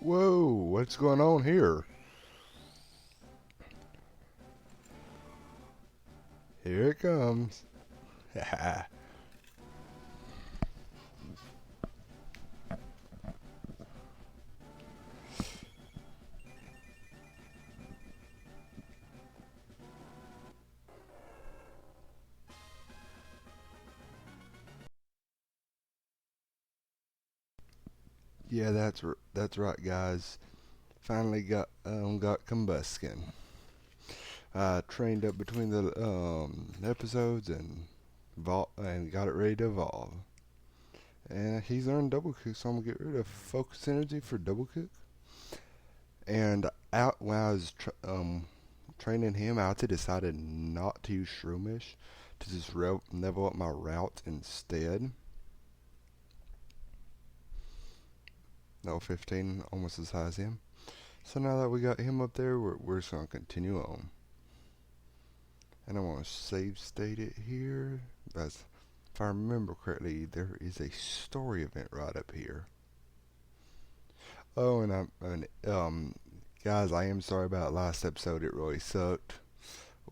Whoa, what's going on here? Here it comes. Yeah, that's right, guys. Finally got Combusken. I trained up between the episodes and got it ready to evolve. And he's earned double kick, so I'm gonna get rid of focus energy for double kick. And out when I was training him, I actually decided not to use Shroomish to just level up my route instead. Level 15, almost as high as him. So now that we got him up there, we're just going to continue on. And I want to save state it here. That's, if I remember correctly, there is a story event right up here. Oh, guys, I am sorry about last episode. It really sucked.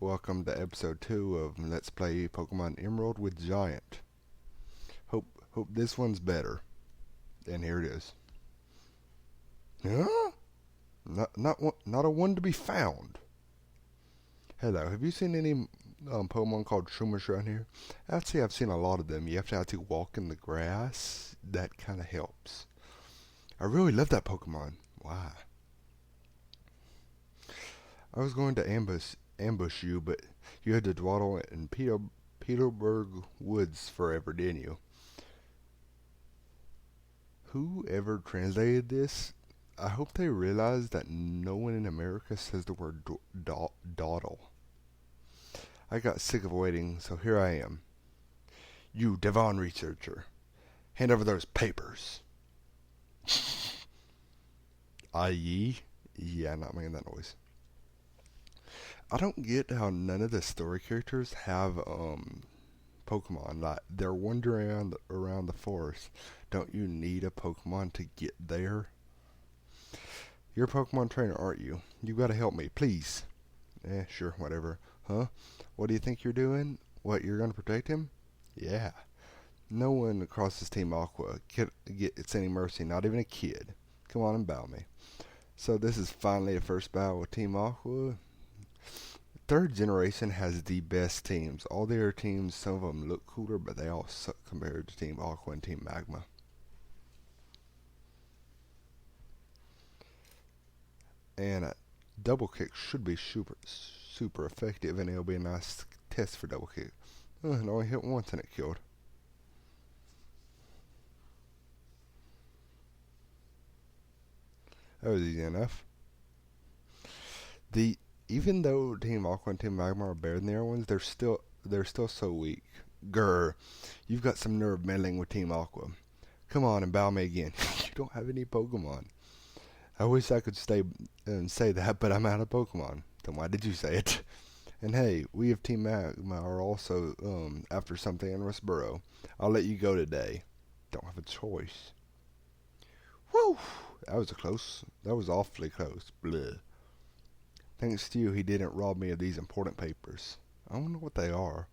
Welcome to episode 2 of Let's Play Pokemon Emerald with Giant. Hope this one's better. And here it is. Huh? Not a one to be found. Hello, have you seen any Pokemon called Shroomish around here? Actually, I've seen a lot of them. You have to actually walk in the grass. That kind of helps. I really love that Pokemon. Why? I was going to ambush you, but you had to dawdle in Peterburg Woods forever, didn't you? Whoever translated this, I hope they realize that no one in America says the word dawdle. I got sick of waiting, so here I am. You, Devon researcher, hand over those papers. I.e., yeah, I'm not making that noise. I don't get how none of the story characters have Pokemon. Like they're wandering around the forest. Don't you need a Pokemon to get there? You're a Pokemon trainer, aren't you? You gotta help me, please. Sure, whatever. Huh? What do you think you're doing? What, you're gonna protect him? Yeah. No one across this Team Aqua gets any mercy, not even a kid. Come on and bow me. So this is finally a first battle with Team Aqua. Third generation has the best teams. All their teams, some of them look cooler, but they all suck compared to Team Aqua and Team Magma. And a double kick should be super effective, and it'll be a nice test for double kick. It only hit once and it killed. That was easy enough. Even though Team Aqua and Team Magma are better than the other ones, they're still so weak. Grr, you've got some nerve meddling with Team Aqua. Come on and bow me again. You don't have any Pokemon. I wish I could stay and say that, but I'm out of Pokemon. Then why did you say it? And hey, we of Team Magma are also after something in Rustboro. I'll let you go today. Don't have a choice. Whew! That was awfully close. Bleh. Thanks to you, he didn't rob me of these important papers. I wonder what they are.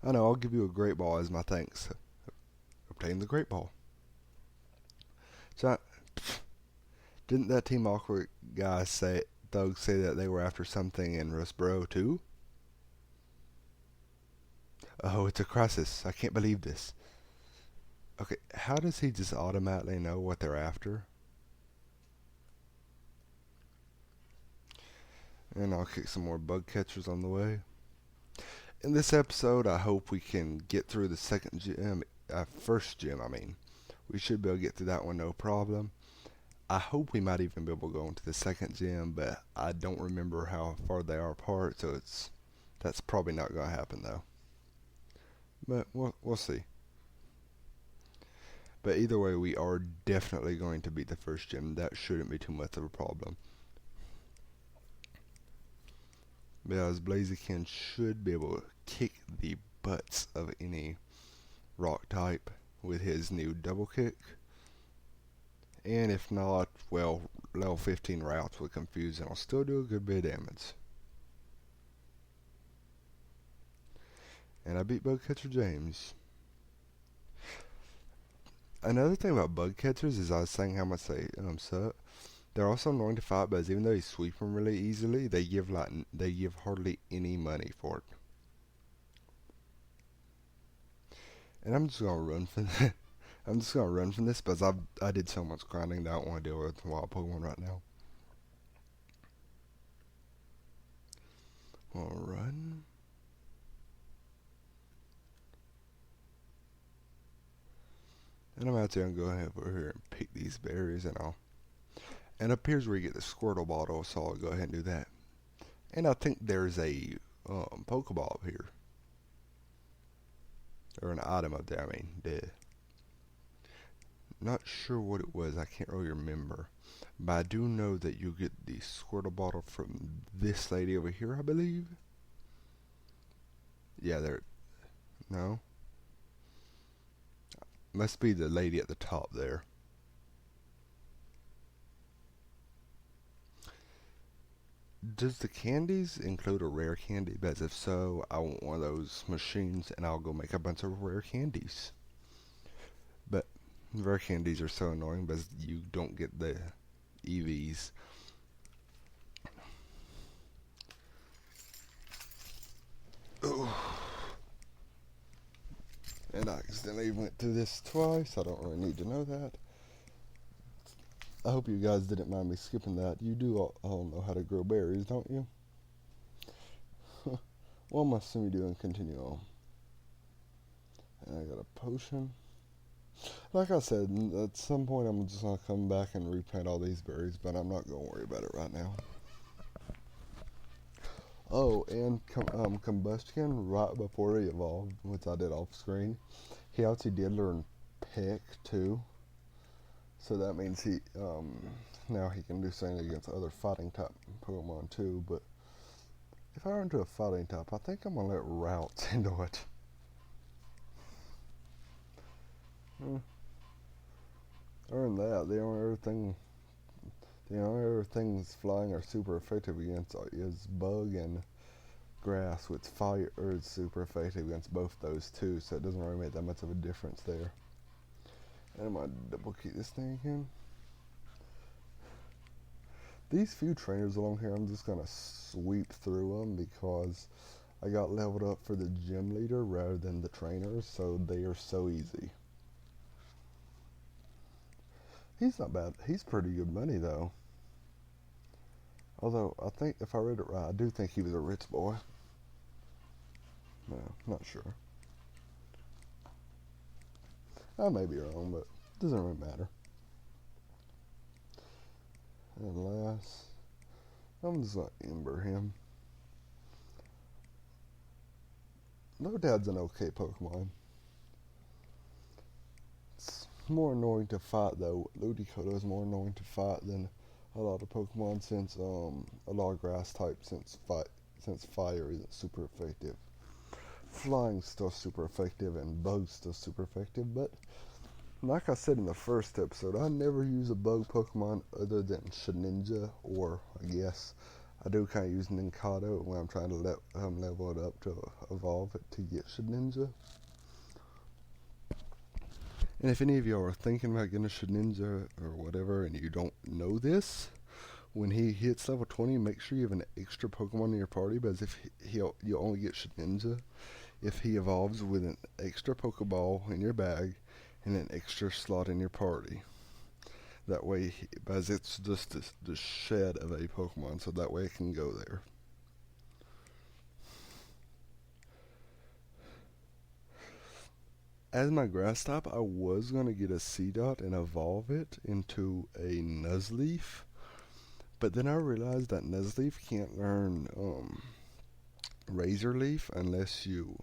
I know, I'll give you a Great Ball as my thanks. Obtain the Great Ball. So, didn't that Team Awkward guy Thug say that they were after something in Rustboro too? Oh, it's a crisis. I can't believe this. Okay, how does he just automatically know what they're after? And I'll kick some more bug catchers on the way. In this episode, I hope we can get through the first gym, I mean. We should be able to get through that one no problem. I hope we might even be able to go into the second gym, but I don't remember how far they are apart, so that's probably not going to happen though. But we'll see. But either way, we are definitely going to beat the first gym. That shouldn't be too much of a problem. Because Blaziken should be able to kick the butts of any rock type with his new double kick. And if not, well, level 15 routes with Confuse, and I'll still do a good bit of damage. And I beat Bug Catcher James. Another thing about Bug Catchers is I was saying how much they suck. They're also annoying to fight, but even though you sweep them really easily, they give hardly any money for it. And I'm just gonna run from that. I'm just gonna run from this because I did so much grinding that I don't want to deal with wild Pokemon right now. I'll run. And I'm out there and go ahead over here and pick these berries and all. And up here's where you get the Squirtle bottle, so I'll go ahead and do that. And I think there's a Pokeball up here. Or an item up there, I mean, not sure what it was, I can't really remember. But I do know that you get the Squirtle bottle from this lady over here, I believe. Yeah, there. No? Must be the lady at the top there. Does the candies include a rare candy? Because if so, I want one of those machines and I'll go make a bunch of rare candies. But rare candies are so annoying because you don't get the EVs. Ooh. And I accidentally went through this twice. I don't really need to know that. I hope you guys didn't mind me skipping that. You do all know how to grow berries, don't you? Well, I'm assuming you do and continue on. And I got a potion. Like I said, at some point I'm just going to come back and replant all these berries, but I'm not going to worry about it right now. Oh, and Combusken, right before he evolved, which I did off screen, he actually did learn Peck too. So that means he now he can do something against other fighting type Pokemon too. But if I run into a fighting type, I think I'm gonna let Routes handle it. Other than that, the only other things flying are super effective against is Bug and Grass, with Fire is super effective against both those two, so it doesn't really make that much of a difference there. And I'm gonna double key this thing again. These few trainers along here, I'm just gonna sweep through them because I got leveled up for the gym leader rather than the trainers, so they are so easy. He's not bad. He's pretty good money though. Although I think if I read it right, I do think he was a rich boy. No, not sure. I may be wrong, but it doesn't really matter. And last, I'm just gonna Ember him. Dad's an okay Pokemon. It's more annoying to fight though. Ludicolo is more annoying to fight than a lot of Pokemon since a lot of grass type since fire isn't super effective. Flying's still super effective and Bug's still super effective, but like I said in the first episode, I never use a Bug Pokemon other than Shedinja, or I guess I do kind of use Nincado when I'm trying to level it up to evolve it to get Shedinja. And if any of y'all are thinking about getting a Shedinja or whatever and you don't know this, when he hits level 20, make sure you have an extra Pokemon in your party, because if you'll only get Shedinja if he evolves with an extra Pokeball in your bag and an extra slot in your party. That way, because it's just the shed of a Pokemon, so that way it can go there. As my grass type, I was going to get a Seedot and evolve it into a Nuzleaf, but then I realized that Nuzleaf can't learn Razor Leaf unless you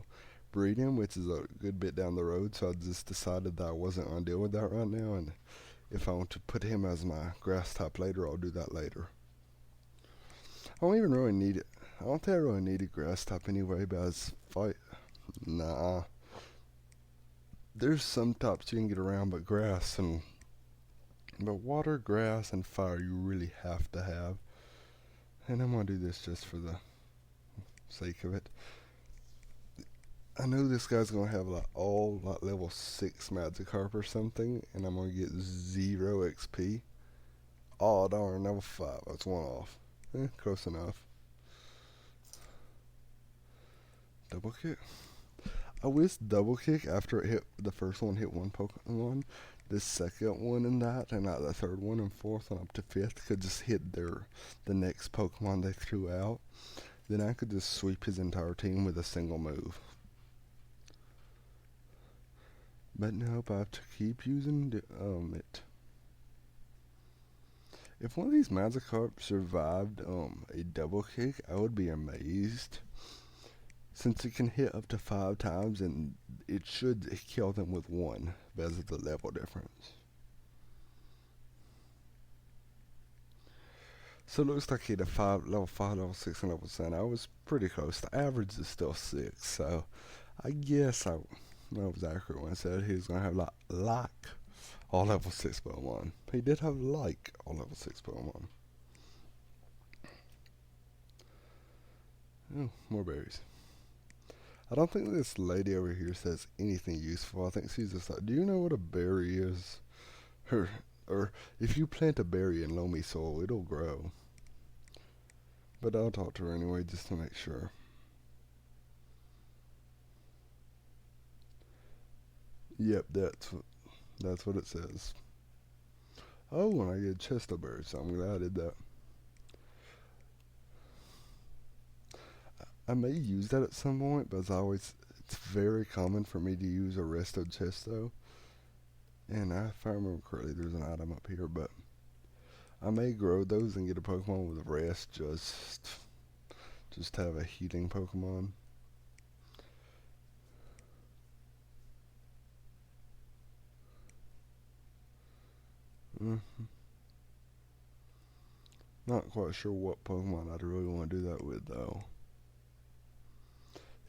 breed him, which is a good bit down the road, so I just decided that I wasn't going to deal with that right now, and if I want to put him as my grass type later, I'll do that later. I don't even really need it. I don't think I really need a grass type anyway, because nah. There's some types you can get around, but grass and But water, grass, and fire you really have to have. And I'm going to do this just for the sake of it. I know this guy's going to have like all like level 6 Magikarp or something. And I'm going to get 0 XP. Oh darn, level 5. That's one off. Close enough. Double kick. I wish double kick after it hit the first one hit one Pokemon. The second one and that, and not the third one and fourth one up to fifth could just hit the next Pokemon they threw out. Then I could just sweep his entire team with a single move. But nope, I have to keep using it. If one of these Magikarp survived a double kick, I would be amazed. Since it can hit up to 5 times, and it should kill them with 1 because of the level difference. So it looks like he had a level 5, level 6, and level 7. I was pretty close. The average is still 6, so I guess I was accurate when I said he was going to have like all level 6 Pokemon. He did have like all level 6 Pokemon. Oh, more berries. I don't think this lady over here says anything useful. I think she's just like, do you know what a berry is? Or if you plant a berry in loamy soil, it'll grow. But I'll talk to her anyway just to make sure. Yep, that's what it says. Oh, and I get chest of berries, so I'm glad I did that. I may use that at some point, but it's very common for me to use a resto chesto. And if I remember correctly, there's an item up here, but I may grow those and get a Pokemon with rest just to have a healing Pokemon. Not quite sure what Pokemon I'd really want to do that with, though.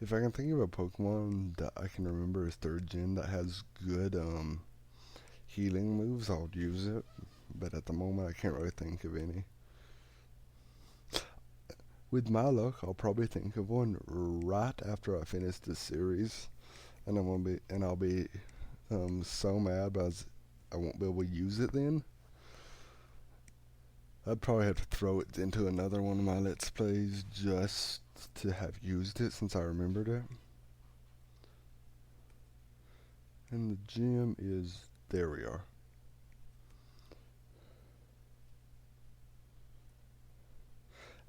If I can think of a Pokemon that I can remember is 3rd gen that has good healing moves, I'll use it. But at the moment, I can't really think of any. With my luck, I'll probably think of one right after I finish this series, and I'll be so mad because I won't be able to use it then. I'd probably have to throw it into another one of my Let's Plays just to have used it since I remembered it. And the gym is, there we are.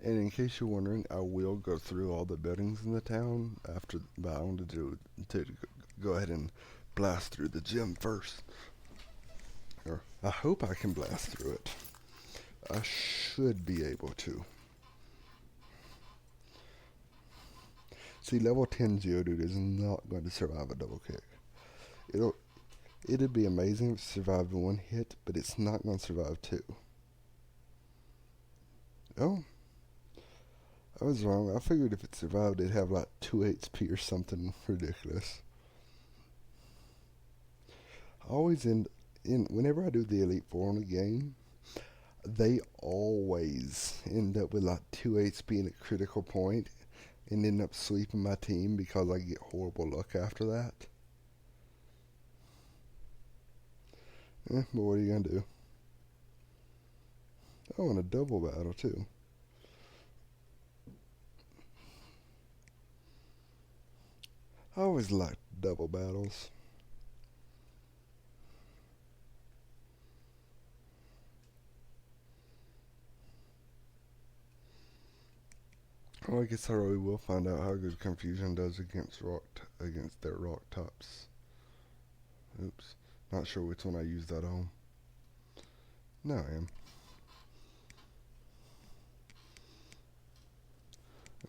And in case you're wondering, I will go through all the buildings in the town after, but I wanted to go ahead and blast through the gym first. Or I hope I can blast through it. I should be able to. See, level 10 Geodude is not going to survive a double kick. It'd be amazing if it survived 1 hit, but it's not going to survive 2. Oh, I was wrong. I figured if it survived, it'd have like 2 HP or something ridiculous. I always whenever I do the Elite Four on a game, they always end up with like 2 HP and a critical point and end up sweeping my team because I get horrible luck after that. But what are you going to do? Oh, and a double battle too. I always liked double battles. Well, I guess I really will find out how good Confusion does against their rock tops. Oops. Not sure which one I used that on. No, I am.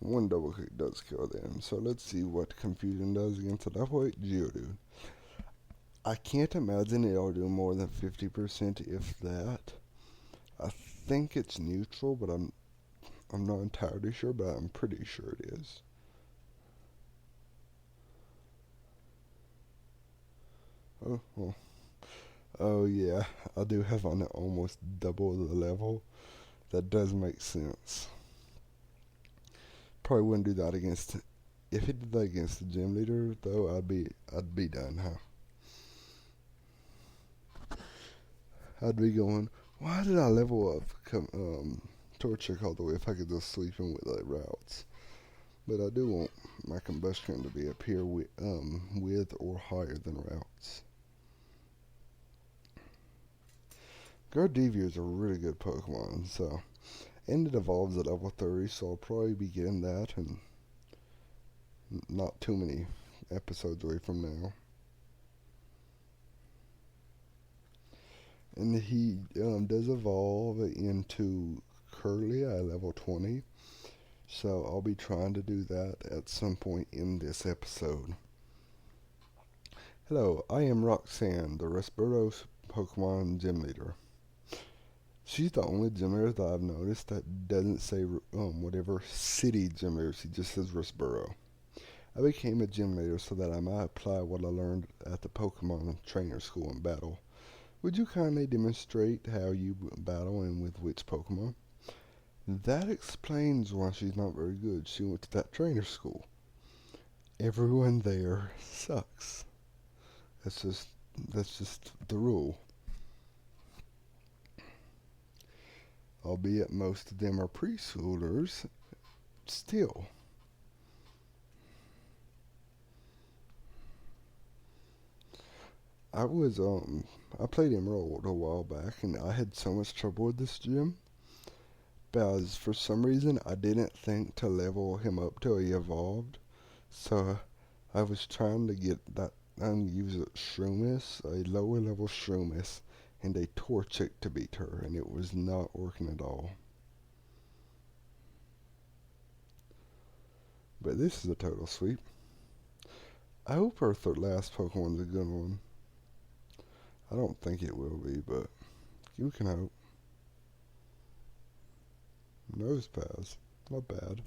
One double kick does kill them, so let's see what Confusion does against a level 8 Geodude. I can't imagine it'll do more than 50% if that. I think it's neutral, but I'm not entirely sure, but I'm pretty sure it is. Oh, well. Oh yeah, I do have on almost double the level. That does make sense. Probably wouldn't do that against. If he did that against the gym leader, though, I'd be done, huh? I'd be going. Why did I level up? Torchic all the way if I could just sweep him with like routes. But I do want my Combusken to be up here with or higher than routes. Gardevoir is a really good Pokemon, and it evolves at level 30, so I'll probably be getting that and not too many episodes away from now. And he does evolve into Curly at level 20, so I'll be trying to do that at some point in this episode. Hello, I am Roxanne, the Respuros Pokemon Gym Leader. She's the only gym leader that I've noticed that doesn't say whatever city gym leader. She just says Rosboro. I became a gym leader so that I might apply what I learned at the Pokemon Trainer School in battle. Would you kindly demonstrate how you battle and with which Pokemon? That explains why she's not very good. She went to that trainer school. Everyone there sucks. That's just that's just the rule. Albeit most of them are preschoolers, still. I played Emerald a while back and I had so much trouble with this gym because for some reason I didn't think to level him up till he evolved. So I was trying to get that unused Shroomis, a lower level Shroomis, and a Torchic to beat her, and it was not working at all. But this is a total sweep. I hope her last Pokemon's a good one. I don't think it will be, but you can hope. Nose pass. Not bad.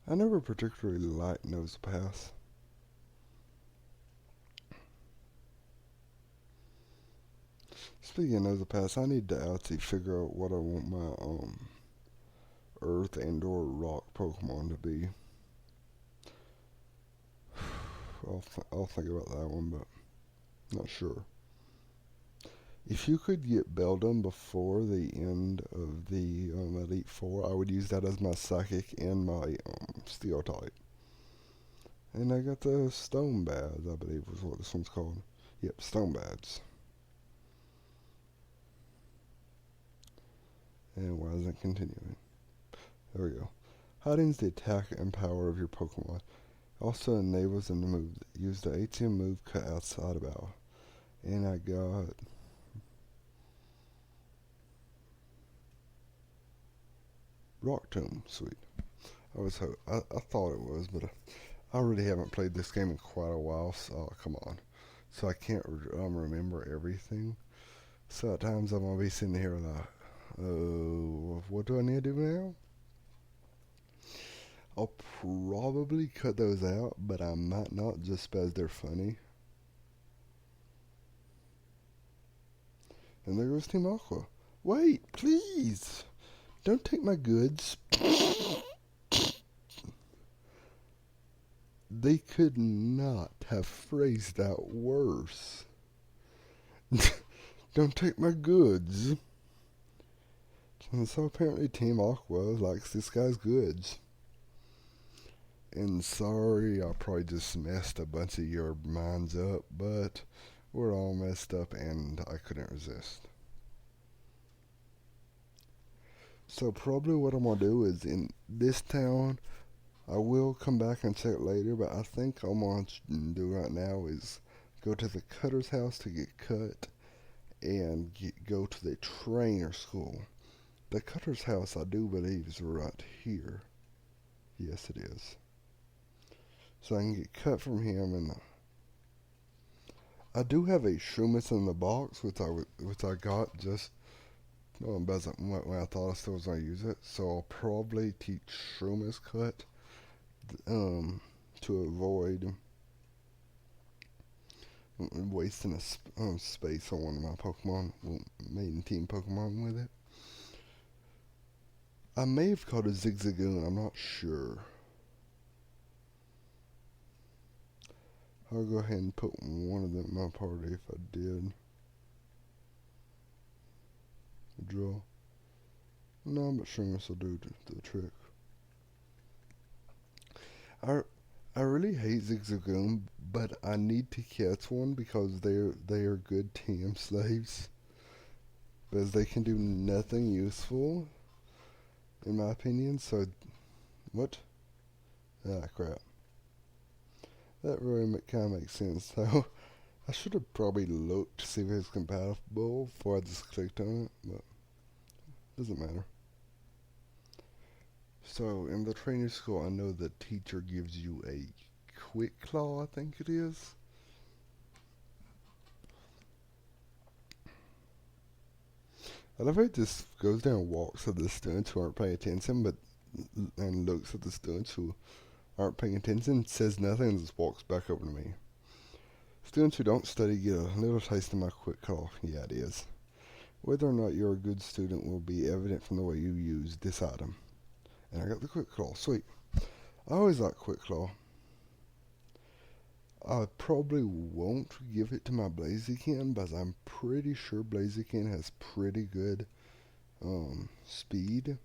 I never particularly liked Nose pass. Speaking of Nose pass, I need to actually figure out what I want my Earth and or Rock Pokemon to be. I'll think about that one, but not sure. If you could get Beldum before the end of the Elite Four, I would use that as my Psychic and my Steel type. And I got the Stone Badge, I believe was what this one's called. Yep, Stone Badge. And why isn't it continuing? There we go. Heightens the attack and power of your Pokemon. Also enables them to move. Use the ATM move cut outside of battle. And I got Rock Tomb. Sweet. I thought it was, but I really haven't played this game in quite a while. So come on. So I can't remember everything. So at times I'm gonna be sitting here like, what do I need to do now? I'll probably cut those out, but I might not just because they're funny. And there goes Team Aqua. Wait, please! Don't take my goods. They could not have phrased that worse. Don't take my goods. And so apparently Team Aqua likes this guy's goods. And sorry, I probably just messed a bunch of your minds up, but we're all messed up and I couldn't resist. So probably what I'm going to do is in this town, I will come back and check later, but I think I'm going to do right now is go to the cutter's house to get cut and go to the trainer school. The cutter's house, I do believe, is right here. Yes, it is. So I can get cut from him, and I do have a Shroomis in the box, which I got just when I thought I still was gonna use it. So I'll probably teach Shroomis cut to avoid wasting a space on one of my Pokemon. Well, main team Pokemon with it. I may have called it Zigzagoon. I'm not sure. I'll go ahead and put one of them in my party if I did. Draw. No, but Stringus will do the trick. I really hate Zigzagoon, but I need to catch one because they are good TM slaves. Because they can do nothing useful, in my opinion. So, what? Ah, crap. That really kind of makes sense, though. I should have probably looked to see if it was compatible before I just clicked on it, but doesn't matter. So, in the training school, I know the teacher gives you a quick claw, I think it is. I love how it just goes down and walks at the students who aren't paying attention, and looks at the students who aren't paying attention, says nothing, and just walks back over to me. Students who don't study get a little taste of my quick claw. Yeah, it is. Whether or not you're a good student will be evident from the way you use this item. And I got the quick claw. Sweet. I always like quick claw. I probably won't give it to my Blaziken, but I'm pretty sure Blaziken has pretty good speed.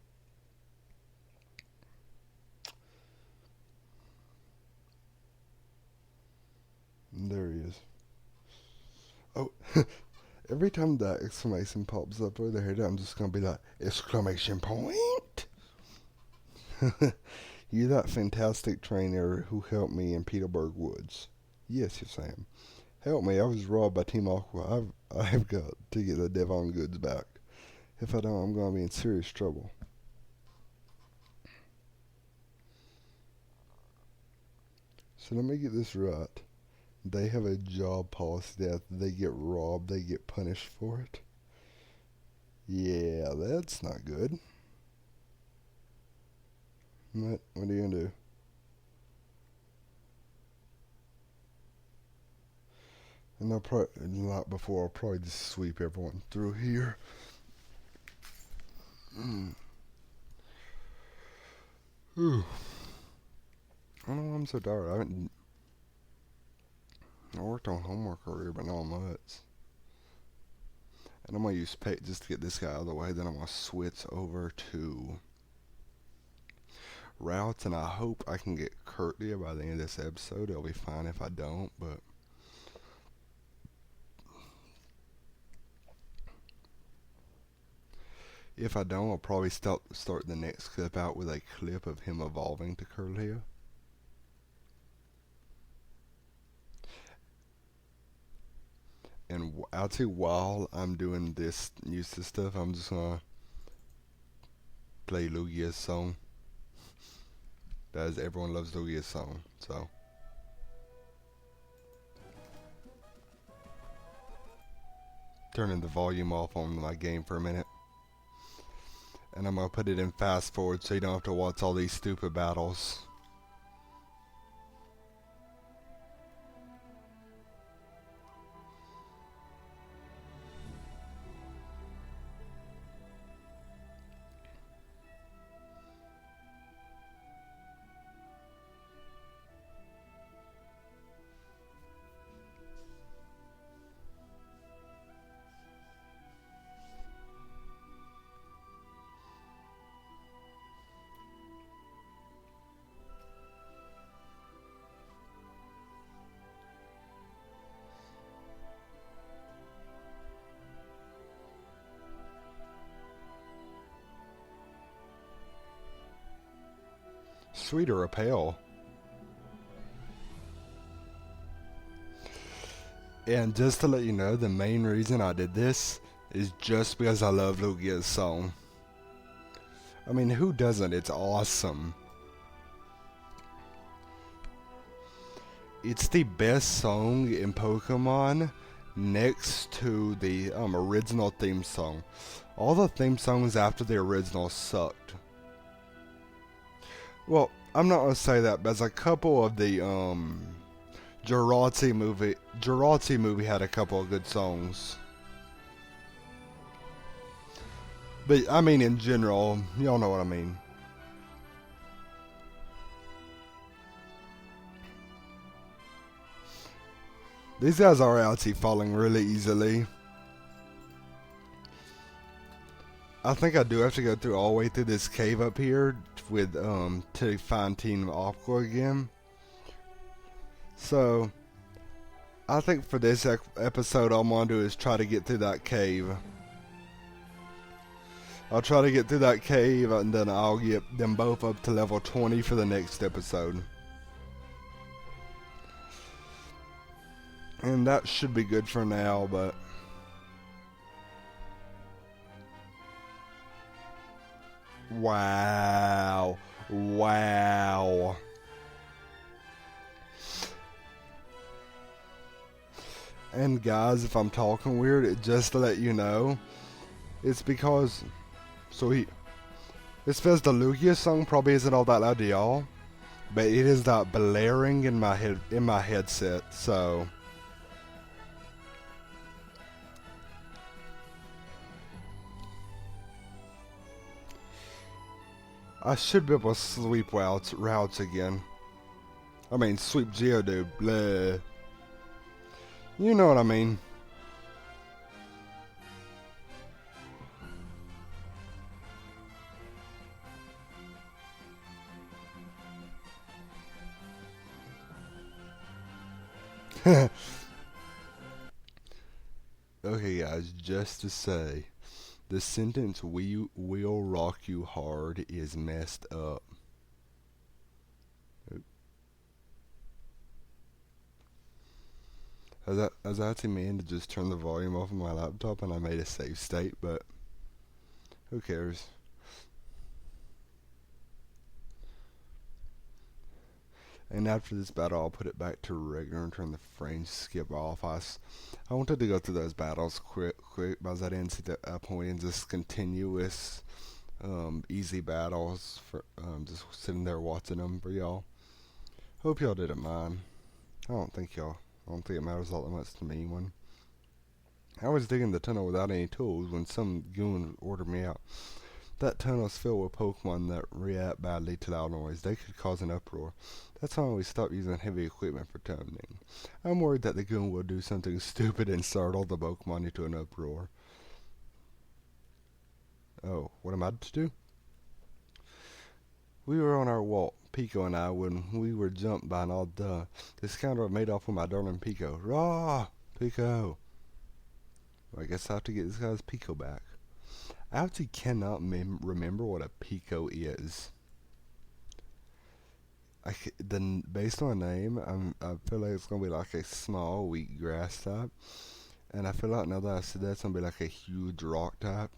And there he is. Oh, every time that exclamation pops up over there, I'm just going to be like, exclamation point! You're that fantastic trainer who helped me in Peterburg Woods. Yes, yes, I am. Help me, I was robbed by Team Aqua. I've got to get the Devon goods back. If I don't, I'm going to be in serious trouble. So let me get this right. They have a job policy that if they get robbed, they get punished for it. Yeah, that's not good. What are you going to do? And I'll probably, like before, I'll probably just sweep everyone through here. Ooh. I don't know why I'm so tired. I worked on homework earlier, but not much. And I'm going to use Pate just to get this guy out of the way. Then I'm going to switch over to routes. And I hope I can get Curtlia by the end of this episode. It'll be fine if I don't, but if I don't, I'll probably start the next clip out with a clip of him evolving to Curtlia. And I'll tell you, while I'm doing this useless stuff, I'm just gonna play Lugia's song. That is, everyone loves Lugia's song, so. Turning the volume off on my game for a minute. And I'm gonna put it in fast forward so you don't have to watch all these stupid battles. Sweet or a pale. And just to let you know, the main reason I did this is just because I love Lugia's song. I mean, who doesn't? It's awesome. It's the best song in Pokemon next to the original theme song. All the theme songs after the original sucked. Well, I'm not going to say that, but there's a couple of the Geralti movie had a couple of good songs. But I mean in general, y'all know what I mean. These guys are outsy falling really easily. I think I do have to go through all the way through this cave up here with to find Team Aqua again. So I think for this episode, all I'm gonna do is try to get through that cave. I'll try to get through that cave and then I'll get them both up to level 20 for the next episode. And that should be good for now, but wow. Wow. And guys, if I'm talking weird, just to let you know, it's because it says the Lugia song probably isn't all that loud to y'all, but it is that blaring in my headset, so I should be able to sweep routes again. I mean, sweep Geodude, bleh. You know what I mean. Okay guys, just to say, the sentence "we will rock you hard" is messed up. I was actually meaning to just turn the volume off of my laptop and I made a save state, but who cares? And after this battle, I'll put it back to regular and turn the frame skip off. I wanted to go through those battles quick, because I didn't see the point in just continuous, easy battles for just sitting there watching them for y'all. Hope y'all didn't mind. I don't think it matters all that much to me. When I was digging the tunnel without any tools, when some goon ordered me out. That tunnel's filled with Pokemon that react badly to loud noise. They could cause an uproar. That's why we stopped using heavy equipment for tunneling. I'm worried that the goon will do something stupid and startle the Pokemon into an uproar. Oh, what am I to do? We were on our walk, Pico and I, when we were jumped by an odd the scoundrel made off with my darling Pico. Rah! Pico! Well, I guess I have to get this guy's Pico back. I actually cannot remember what a Pico is. Based on the name, I feel like it's going to be like a small, weak grass type. And I feel like now that I said that, it's going to be like a huge rock type.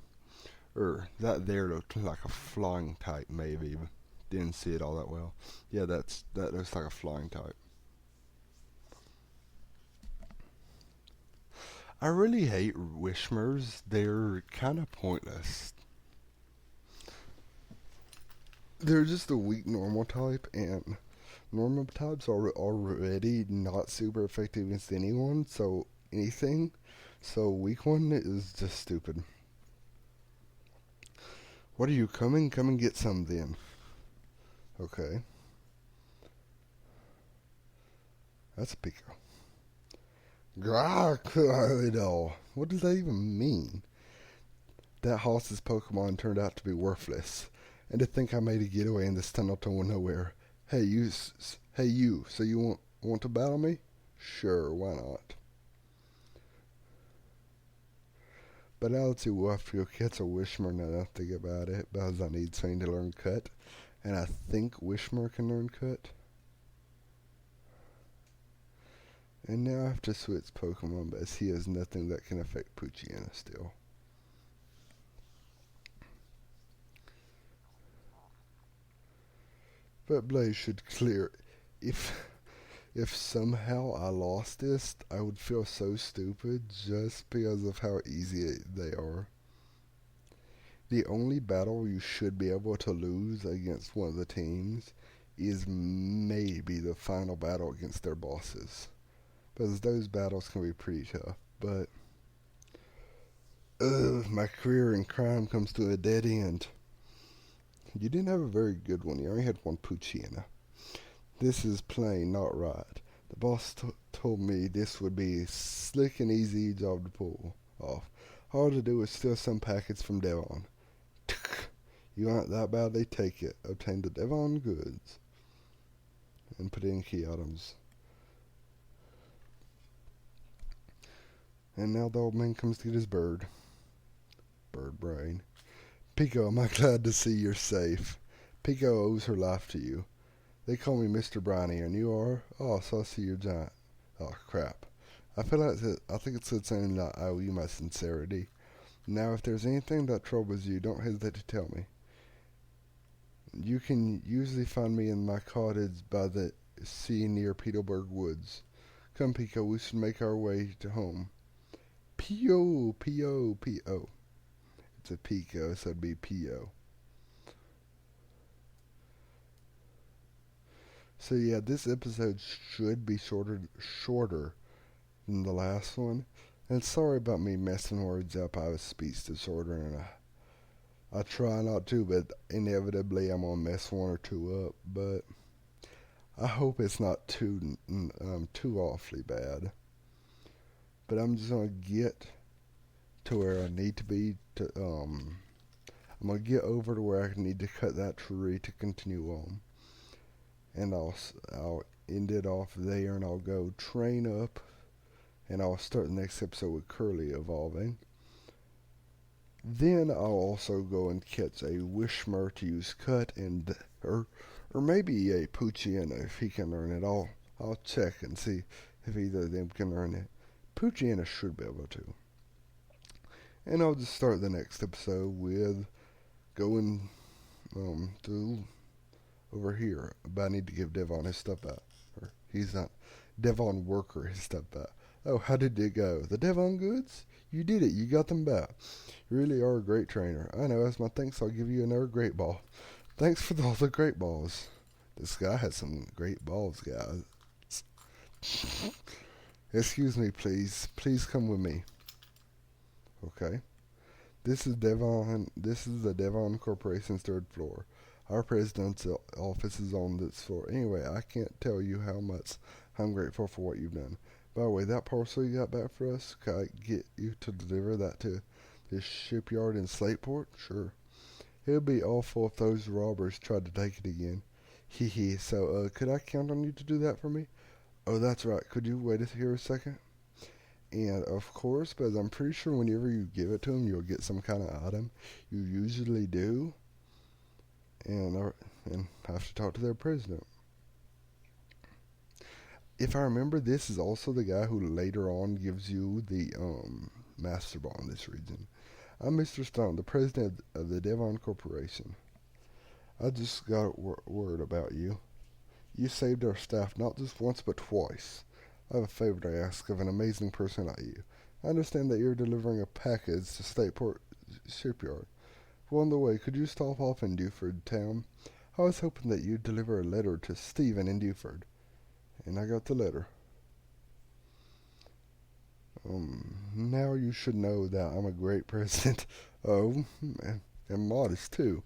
That there looked like a flying type, maybe. Didn't see it all that well. Yeah, that looks like a flying type. I really hate Wishmers. They're kind of pointless. They're just a weak normal type, and normal types are already not super effective against anything. So weak one is just stupid. What are you coming? Come and get some then. Okay. That's a Pico. What does that even mean? That horse's Pokemon turned out to be worthless. And to think I made a getaway in this tunnel to nowhere. Hey you, so you want to battle me? Sure, why not? But I'll see we'll have to go catch a Wishmer now that I think about it, because I need Swain to learn Cut. And I think Wishmer can learn Cut. And now I have to switch Pokemon, but he has nothing that can affect Poochyena still. But Blaze should clear. If somehow I lost this, I would feel so stupid just because of how easy they are. The only battle you should be able to lose against one of the teams is maybe the final battle against their bosses. because those battles can be pretty tough. But my career in crime comes to a dead end. You didn't have a very good one. You only had one Puccina. This is plain not right. The boss told me this would be a slick and easy job to pull off. All to do is steal some packets from Devon. You want that badly? Take it. Obtain the Devon goods. And put in key items. And now the old man comes to get his bird. Bird brain. Pico, am I glad to see you're safe. Pico owes her life to you. They call me Mr. Briny, and you are? Oh, so I see you're giant. Oh, crap. I think it said something like, I owe you my sincerity. Now, if there's anything that troubles you, don't hesitate to tell me. You can usually find me in my cottage by the sea near Petersburg Woods. Come, Pico, we should make our way to home. P.O., P.O., P.O. It's a Pico, so it'd be P.O. So yeah, this episode should be shorter than the last one. And sorry about me messing words up. I was speech disorder, and I try not to, but inevitably I'm gonna mess one or two up. But I hope it's not too awfully bad. But I'm just gonna get to where I need to be. I'm gonna get over to where I need to cut that tree to continue on, and I'll end it off there, and I'll go train up, and I'll start the next episode with Curly evolving. Then I'll also go and catch a Wishmer to use cut and or maybe a Poochyena if he can learn it. I'll check and see if either of them can learn it. Poochyena should be able to. And I'll just start the next episode with going through over here. But I need to give Devon his stuff back. Or he's not Devon Worker his stuff back. Oh, how did it go? The Devon goods? You did it. You got them back. You really are a great trainer. I know. As my thanks, I'll give you another great ball. Thanks for all the great balls. This guy has some great balls, guys. Excuse me, please. Please come with me. Okay. This is the Devon Corporation's third floor. Our president's office is on this floor. Anyway, I can't tell you how much I'm grateful for what you've done. By the way, that parcel you got back for us, can I get you to deliver that to this shipyard in Slateport? Sure. It would be awful if those robbers tried to take it again. Hee hee. So, could I count on you to do that for me? Oh, that's right. Could you wait here a second? And, of course, because I'm pretty sure whenever you give it to them, you'll get some kind of item. You usually do. And I have to talk to their president. If I remember, this is also the guy who later on gives you the Master Ball in this region. I'm Mr. Stone, the president of the Devon Corporation. I just got a word about you. You saved our staff not just once but twice. I have a favor to ask of an amazing person like you. I understand that you're delivering a package to Stateport Shipyard. Well, on the way, could you stop off in Dewford town? I was hoping that you'd deliver a letter to Stephen in Dewford. And I got the letter. Now you should know that I'm a great president. Oh, and modest too.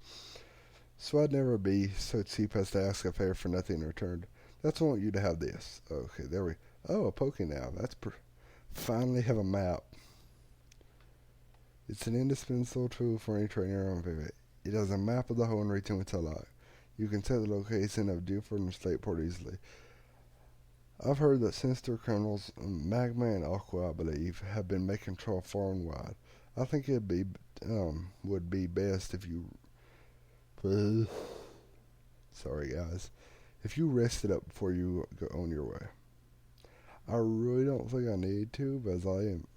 So I'd never be so cheap as to ask a favor for nothing in return. That's why I want you to have this. Okay, there we. Oh, a Pokénav. Finally have a map. It's an indispensable tool for any trainer on Vivid. It has a map of the whole region which I like. You can set the location of Dewford and Slateport easily. I've heard that sinister criminals, Magma and Aqua, I believe, have been making trouble far and wide. I think it would be best if you... Sorry, guys. If you rested up before you go on your way. I really don't think I need to, but I am...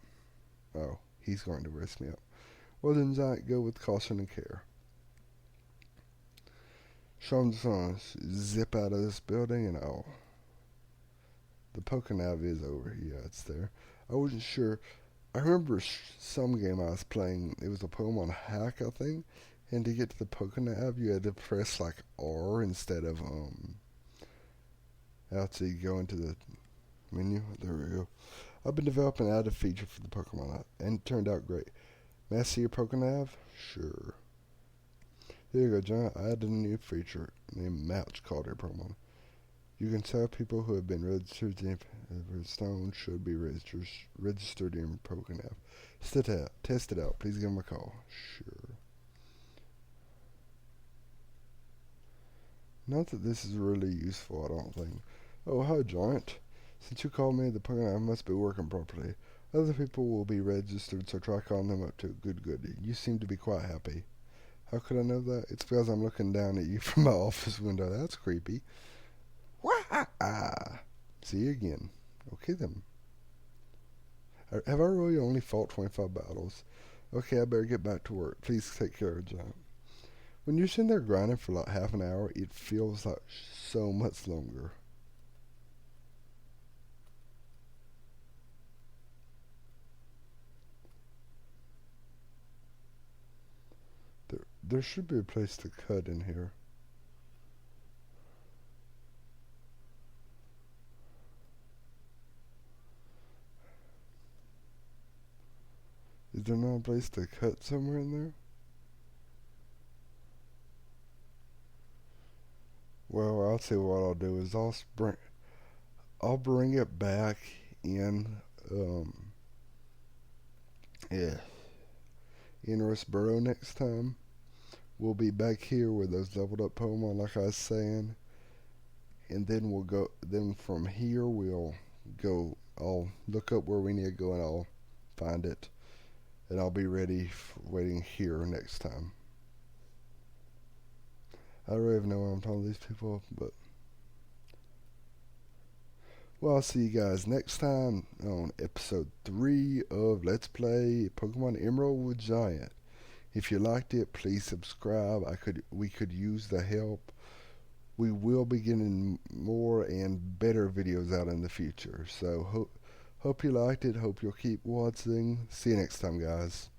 Oh, he's going to rest me up. Well then, Zach, go with caution and care. So I'm just going to zip out of this building and I'll... The Pokénav is over. Yeah, it's there. I wasn't sure. I remember some game I was playing. It was a Pokemon hack, I think. And to get to the Pokénav, you had to press like R instead of actually go into the Menu. There we go. I've been developing an added feature for the Pokemon app, and it turned out great. May I see your Pokenav? Sure. Here you go, John. I added a new feature named Match called your Pokemon. You can tell people who have been registered in Stone should be registered in Pokenav. Test it out. Please give them a call. Sure. Not that this is really useful, I don't think. Oh, hi, Giant. Since you called me, the Pokemon must be working properly. Other people will be registered, so try calling them up too. Good. You seem to be quite happy. How could I know that? It's because I'm looking down at you from my office window. That's creepy. Wah-ah. See you again. Okay, then. Have I really only fought 25 battles? Okay, I better get back to work. Please take care of Giant. When you're sitting there grinding for like half an hour, it feels like so much longer. There should be a place to cut in here. Is there not a place to cut somewhere in there? Well, I'll tell you what I'll do is I'll bring it back in yeah in Rustboro next time. We'll be back here with those leveled up Pokemon like I was saying, and then we'll go. Then from here we'll go. I'll look up where we need to go and I'll find it, and I'll be ready waiting here next time. I don't really know what I'm talking to these people, but well, I'll see you guys next time on episode 3 of Let's Play Pokemon Emerald with Giant. If you liked it, please subscribe. We could use the help. We will be getting more and better videos out in the future. So hope you liked it. Hope you'll keep watching. See you next time, guys.